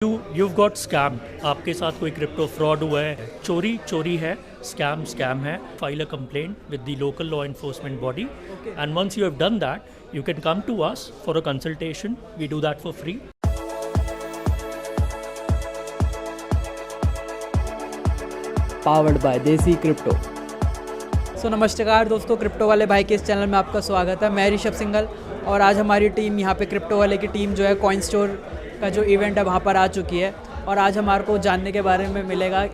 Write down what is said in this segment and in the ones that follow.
you've got scammed, आपके साथ कोई क्रिप्टो फ्रॉड हुआ है, चोरी है, स्कैम है, file a complaint with the local law enforcement body. Okay. And once you have done that, you can come to us for a consultation. We do that for free. Powered by देसी crypto. सो नमस्कार दोस्तों, crypto वाले भाई के इस channel में आपका स्वागत है। मैं ऋषभ सिंघल और आज हमारी टीम यहाँ पे क्रिप्टो वाले की टीम जो है कॉइन स्टोर का जो इवेंट है वहाँ पर आ चुकी है और आज हमारे को जानने के बारे में मिलेगा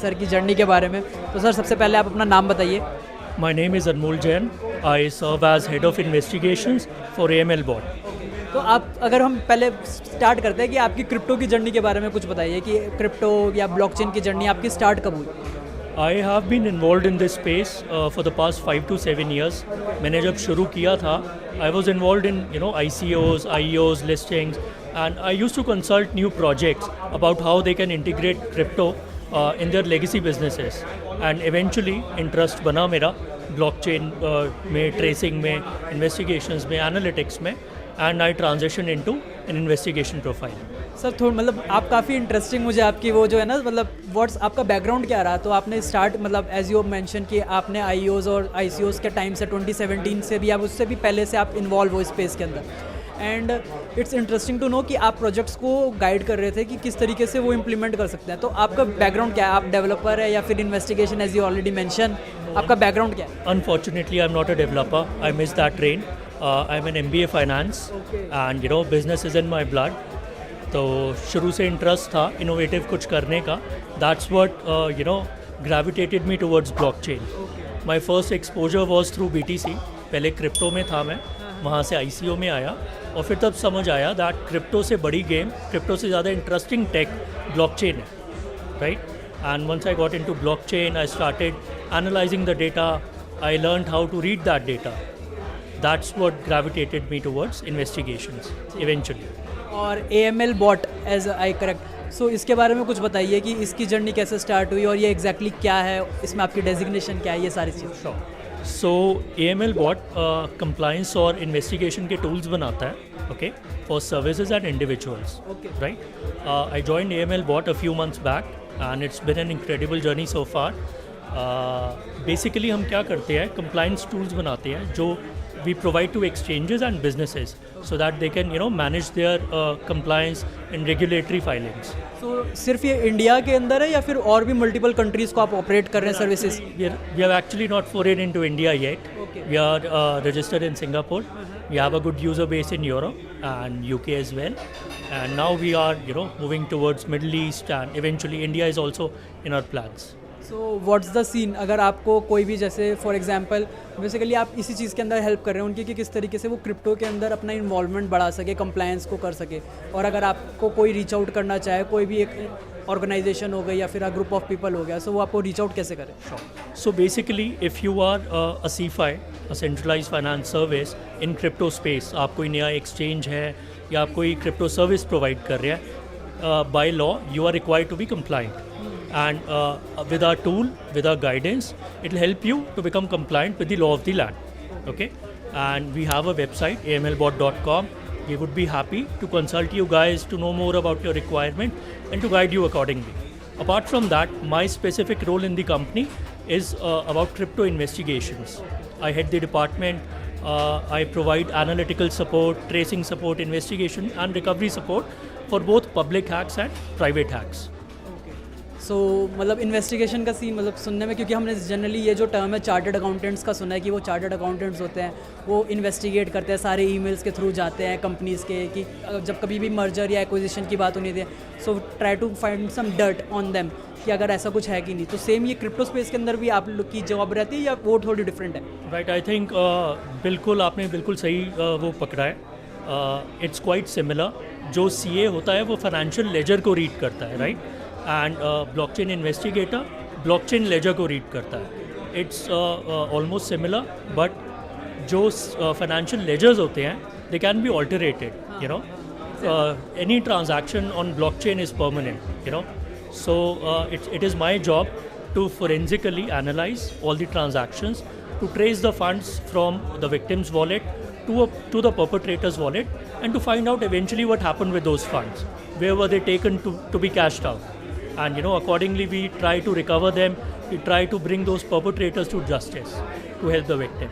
सर की जर्नी के बारे में। तो सर सबसे पहले आप अपना नाम बताइए। My name is Anmol Jain. I serve as head of investigations for AML bot. तो आप अगर हम पहले स्टार्ट करते हैं कि आपकी क्रिप्टो की जर्नी के बारे में कुछ बताइए कि क्रिप्टो या ब्लॉकचेन की जर्नी आपकी स्टार्ट कब हुई? I have been involved in this space for the past 5 to 7 years. मैंने जब शुरू किया था, I was involved in ICOs, IEOs, listings, and I used to consult new projects about how they can integrate crypto in their legacy businesses. And eventually interest बना मेरा blockchain में, tracing में, investigations में, analytics में, and I transitioned into an investigation profile. Sir थोड़ा मतलब आप काफ़ी इंटरेस्टिंग मुझे आपकी वो जो है ना मतलब व्हाट्स आपका बैकग्राउंड क्या रहा? तो आपने स्टार्ट मतलब एज यू मेंशन कि आपने आईओज़ और आईसीओज़ के टाइम से 2017 से भी आप उससे भी पहले से आप इन्वॉल्व हो स्पेस के अंदर and it's interesting to know कि आप प्रोजेक्ट्स को गाइड कर रहे थे कि किस तरीके से वो इम्प्लीमेंट कर सकते हैं। तो आपका बैकग्राउंड क्या है? आप डेवलपर है या फिर investigation as you already mention? आपका बैकग्राउंड क्या है? Unfortunately, I'm not a developer. I missed that train. I'm an MBA finance, and business is in my blood. तो शुरू से इंटरेस्ट था इनोवेटिव कुछ करने का. That's what gravitated me towards blockchain. My first exposure was through BTC. पहले crypto में था मैं, वहाँ से ICO में आया और फिर तब समझ आया दैट क्रिप्टो से बड़ी गेम, क्रिप्टो से ज़्यादा इंटरेस्टिंग टेक ब्लॉकचेन है, right? And once I got into blockchain, I started analyzing the data. I learned how to read that data. That's what gravitated me towards investigations eventually. और AML bot as I correct. सो इसके बारे में कुछ बताइए कि इसकी journey कैसे स्टार्ट हुई और ये एग्जैक्टली क्या है, इसमें आपकी डेजिग्नेशन क्या है, ये सारी चीज़। सो AML बॉट कंप्लायंस और इन्वेस्टिगेशन के टूल्स बनाता है, okay, for services and individuals, right? I joined AML bought a few months back and it's been an incredible journey so far. Basically हम क्या करते हैं, कंप्लायंस टूल्स बनाते हैं जो we provide to exchanges and businesses so that they can manage their compliance and regulatory filings. So सिर्फ ये India के अंदर है या फिर और भी मल्टीपल कंट्रीज को आप ऑपरेट कर रहे हैं services? We have actually not forayed into India yet. Okay. We are registered in Singapore. We have a good user base in Europe and UK as well. And now we are moving towards Middle East and eventually India is also in our plans. So what's the scene? अगर आपको कोई भी जैसे for example basically आप इसी चीज़ के अंदर help कर रहे हैं उनकी कि किस तरीके से वो क्रिप्टो के अंदर अपना इन्वॉल्वमेंट बढ़ा सके, कंप्लायंस को कर सके, और अगर आपको कोई रीच आउट करना चाहे, कोई भी एक ऑर्गेनाइजेशन हो गई या फिर ग्रुप ऑफ पीपल हो गया, सो वो आपको रीच आउट कैसे करें? So basically, if you are a CFI, a centralized finance service in crypto space, आप कोई नया exchange है या आप कोई crypto service provide कर रहे हैं, by law you are required to be compliant. And with our tool, with our guidance, it will help you to become compliant with the law of the land. Okay? And we have a website, amlbot.com. We would be happy to consult you guys to know more about your requirement and to guide you accordingly. Apart from that, my specific role in the company is about crypto investigations. I head the department. I provide analytical support, tracing support, investigation and recovery support for both public hacks and private hacks. सो मतलब investigation का scene मतलब सुनने में, क्योंकि हमने generally ये जो term है चार्टर्ड अकाउंटेंट्स का सुना है कि वो चार्टर्ड अकाउंटेंट्स होते हैं, वो इन्वेस्टिगेट करते हैं, सारे ईमेल्स के थ्रू जाते हैं कंपनीज़ के कि जब कभी भी मर्जर या एक्विजिशन की बात होनी थी, so try to find some dirt on them कि अगर ऐसा कुछ है कि नहीं। तो सेम ये क्रिप्टो स्पेस के अंदर भी आप लोग की जॉब रहती है या वो थोड़ी डिफरेंट है? राइट, आई थिंक बिल्कुल आपने बिल्कुल सही वो पकड़ा है. It's quite similar. जो CA होता है वो फाइनेंशियल लेजर को रीड करता है, right? And blockchain investigator blockchain ledger को रीड करता है. इट्स ऑलमोस्ट सिमिलर, बट जो फाइनेंशियल लेजर्स होते हैं they can be altered. Any transaction on blockchain is permanent. So it is my job to forensically analyze all the transactions, to trace the funds from the victim's wallet to the perpetrator's wallet and to find out eventually what happened with those funds. Where were they taken to be cashed out? And accordingly we try to recover them. We try to bring those perpetrators to justice to help the victim.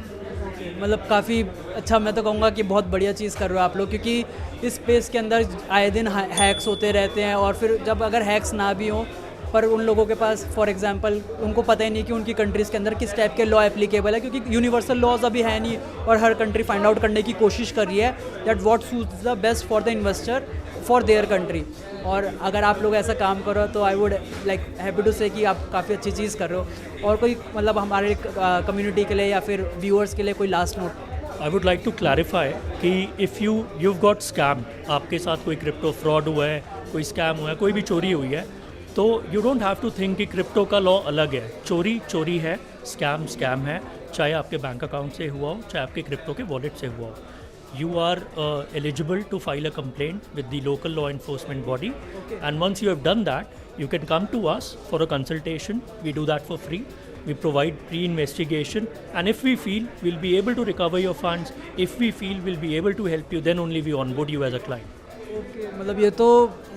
मतलब काफ़ी अच्छा, मैं तो कहूँगा कि बहुत बढ़िया चीज़ कर रहे हो आप लोग, क्योंकि इस स्पेस के अंदर आए दिन हैक्स होते रहते हैं, और फिर जब अगर हैक्स ना भी हों पर उन लोगों के पास फॉर एग्जांपल उनको पता ही नहीं कि उनकी कंट्रीज़ के अंदर किस टाइप के लॉ एप्लीकेबल है, क्योंकि यूनिवर्सल लॉज अभी है नहीं और हर कंट्री फाइंड आउट करने की कोशिश कर रही है that what suits the best for the investor for their country. और अगर आप लोग ऐसा काम करो तो I would like happy to say कि आप काफ़ी अच्छी चीज़ कर रहे हो। और कोई मतलब हमारे कम्युनिटी के लिए या फिर व्यूअर्स के लिए कोई last note? I would like to clarify कि if you've got scammed, आपके साथ कोई क्रिप्टो फ्रॉड हुआ है, कोई स्कैम हुआ है, कोई भी चोरी हुई है, तो you don't have to think कि क्रिप्टो का लॉ अलग है। चोरी चोरी है, स्कैम है, चाहे आपके बैंक अकाउंट से हुआ हो, चाहे आपके क्रिप्टो के वॉलेट से हुआ हो। You are eligible to file a complaint with the local law enforcement body. Okay. And once you have done that, you can come to us for a consultation. We do that for free. We provide pre-investigation, and if we feel we'll be able to recover your funds, if we feel we'll be able to help you, then only we onboard you as a client. Okay मतलब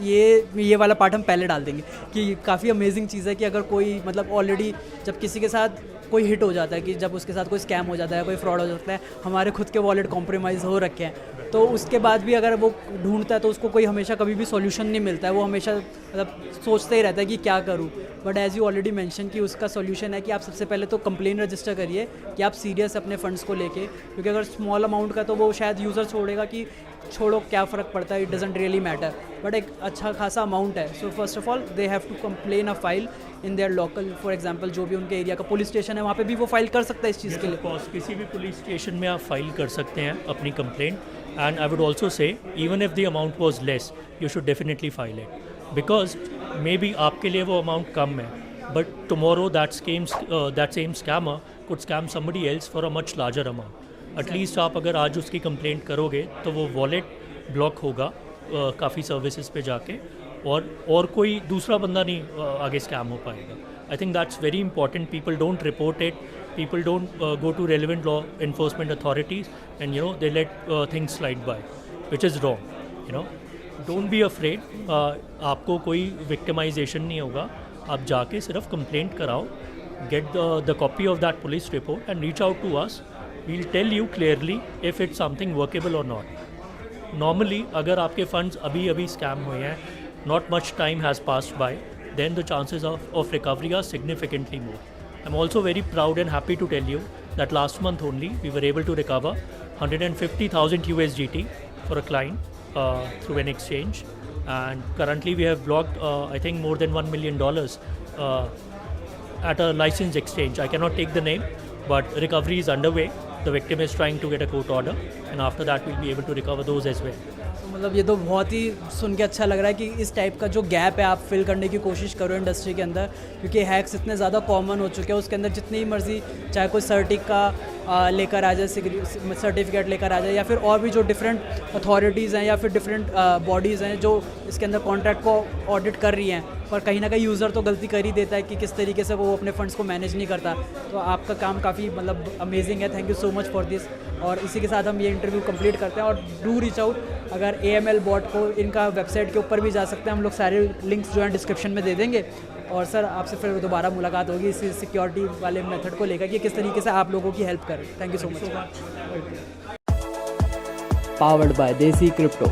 ये वाला part हम पहले डाल देंगे कि काफ़ी amazing चीज़ है कि अगर कोई मतलब ऑलरेडी जब किसी के साथ कोई हिट हो जाता है, कि जब उसके साथ कोई स्कैम हो जाता है, कोई फ्रॉड हो जाता है, हमारे खुद के वॉलेट कॉम्प्रोमाइज़ हो रखे हैं, तो उसके बाद भी अगर वो ढूंढता है तो उसको कोई हमेशा कभी भी सॉल्यूशन नहीं मिलता है। वो हमेशा मतलब सोचते ही रहता है कि क्या करूँ। But as you already mention कि उसका सॉल्यूशन है कि आप सबसे पहले तो कंप्लेन रजिस्टर करिए कि आप सीरियस अपने फंड्स को लेके, क्योंकि अगर स्मॉल अमाउंट का तो वो शायद यूज़र छोड़ेगा कि छोड़ो क्या फ़र्क पड़ता है, it doesn't really matter, but एक अच्छा खासा अमाउंट है। So first of all they have to complain a file in their local, for example जो भी उनके एरिया का पुलिस स्टेशन है वहाँ पे भी वो फाइल कर सकता है इस चीज़ के लिए। किसी भी पुलिस स्टेशन में आप फाइल कर सकते हैं अपनी complaint, and I would also say even if the amount was less you should definitely file it, because may be आपके लिए वो अमाउंट कम है, but tomorrow that same scammer could scam somebody else for a much larger amount. At least आप अगर आज उसकी complaint करोगे तो वो वॉलेट ब्लॉक होगा काफ़ी सर्विसेज पे जाके, और कोई दूसरा बंदा नहीं आगे स्कैम हो पाएगा। I think that's very important. People don't report it, people don't go to relevant law enforcement authorities and they let things slide by, which is wrong. Don't be afraid, आपको कोई विक्टिमाइजेशन नहीं होगा। आप जाके सिर्फ complaint कराओ, get the copy of that police report and reach out to us. We'll tell you clearly if it's something workable और नॉट। नॉर्मली अगर आपके फंड्स अभी स्कैम हुए हैं, not much time has passed by, then the chances of recovery are significantly more. I'm also very proud and happy to tell you that last month only we were able to recover 150,000 USDT for a client through an exchange, and currently we have blocked I think more than $1 million at a licensed exchange. I cannot take the name, but recovery is underway. The victim is trying to get a court order, and after that we'll be able to recover those as well. मतलब ये तो बहुत ही सुन के अच्छा लग रहा है कि इस टाइप का जो गैप है आप फिल करने की कोशिश करो इंडस्ट्री के अंदर, क्योंकि हैक्स इतने ज़्यादा कॉमन हो चुके हैं। उसके अंदर जितनी मर्जी चाहे कोई लेकर आ जाए, सर्टिफिकेट लेकर आ जाए, या फिर और भी जो डिफरेंट अथॉरिटीज़ हैं या फिर डिफरेंट बॉडीज़ हैं जो इसके अंदर कॉन्ट्रैक्ट को ऑडिट कर रही हैं, पर कहीं ना कहीं यूज़र तो गलती कर ही देता है कि किस तरीके से वो अपने फंड्स को मैनेज नहीं करता। तो आपका काम काफ़ी मतलब अमेजिंग है, thank you so much for this. और इसी के साथ हम ये इंटरव्यू कंप्लीट करते हैं, और डू रीच आउट। अगर AML बॉट को इनका वेबसाइट के ऊपर भी जा सकते हैं, हम लोग सारे लिंक्स जो हैं डिस्क्रिप्शन में दे देंगे। और सर आपसे फिर दोबारा मुलाकात होगी इस सिक्योरिटी वाले मेथड को लेकर कि किस तरीके से आप लोगों की हेल्प करें। Thank you so much. Powered by देसी क्रिप्टो।